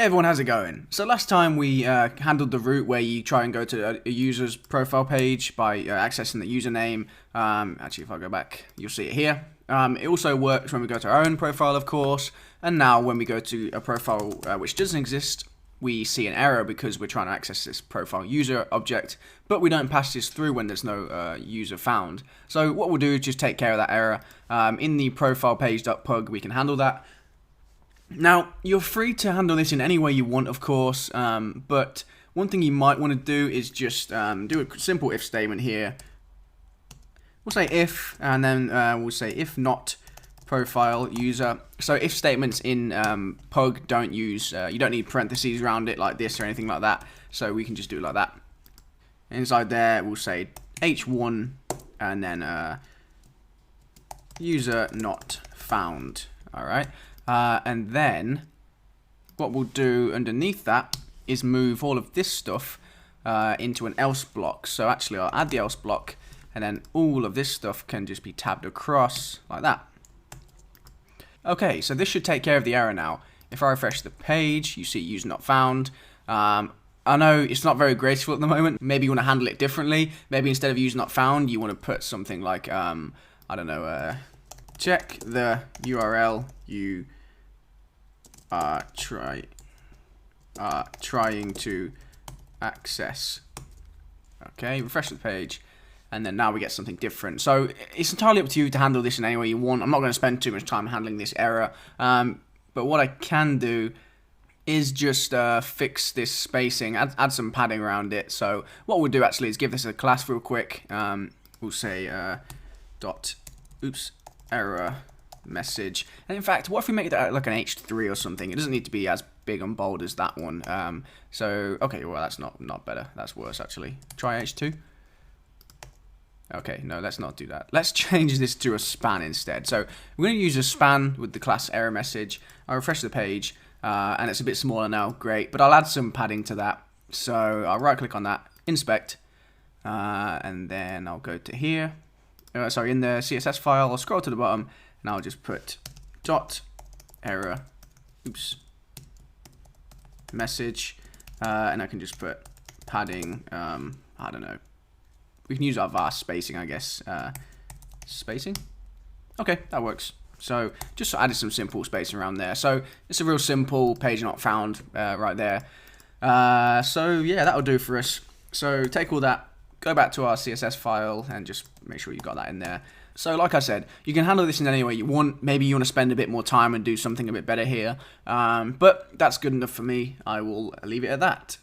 Hey everyone, how's it going? So last time we handled the route where you try and go to a user's profile page by accessing the username. Actually, if I go back, you'll see it here. It also works when we go to our own profile, of course. And now when we go to a profile which doesn't exist, we see an error because we're trying to access this profile user object, but we don't pass this through when there's no user found. So what we'll do is just take care of that error. In the profile page.pug, we can handle that. Now, you're free to handle this in any way you want, of course, but one thing you might want to do is just do a simple if statement here. We'll say if, and then we'll say if not profile user. So if statements in Pug don't use, you don't need parentheses around it like this or anything like that, so we can just do it like that. Inside there, we'll say h1, and then user not found, alright? And then what we'll do underneath that is move all of this stuff into an else block. So actually I'll add the else block, and then all of this stuff can just be tabbed across like that. Okay, so this should take care of the error now. If I refresh the page, you see user not found. I know it's not very graceful at the moment. Maybe you want to handle it differently. Maybe instead of user not found, you want to put something like, I don't know, check the URL you are trying to access. Okay, refresh the page, and then now we get something different. So it's entirely up to you to handle this in any way you want. I'm not going to spend too much time handling this error, but what I can do is just fix this spacing, add some padding around it. So what we'll do actually is give this a class real quick. We'll say error message, and in fact, what if we make it like an h3 or something? It doesn't need to be as big and bold as that one. So okay, well that's not better, that's worse actually. Try h2. Okay, no, let's not do that. Let's change this to a span instead. So we're going to use a span with the class error message. I'll refresh the page, and it's a bit smaller now, great, but I'll add some padding to that. So I'll right click on that, inspect, and then I'll go to here. Sorry, in the CSS file, I'll scroll to the bottom, and I'll just put dot error, message, and I can just put padding, I don't know. We can use our var spacing, I guess. Spacing? Okay, that works. So just added some simple spacing around there. So it's a real simple page not found right there. So yeah, that'll do for us. So take all that, go back to our CSS file, and just make sure you got that in there. So like I said, you can handle this in any way you want. Maybe you want to spend a bit more time and do something a bit better here. But that's good enough for me. I will leave it at that.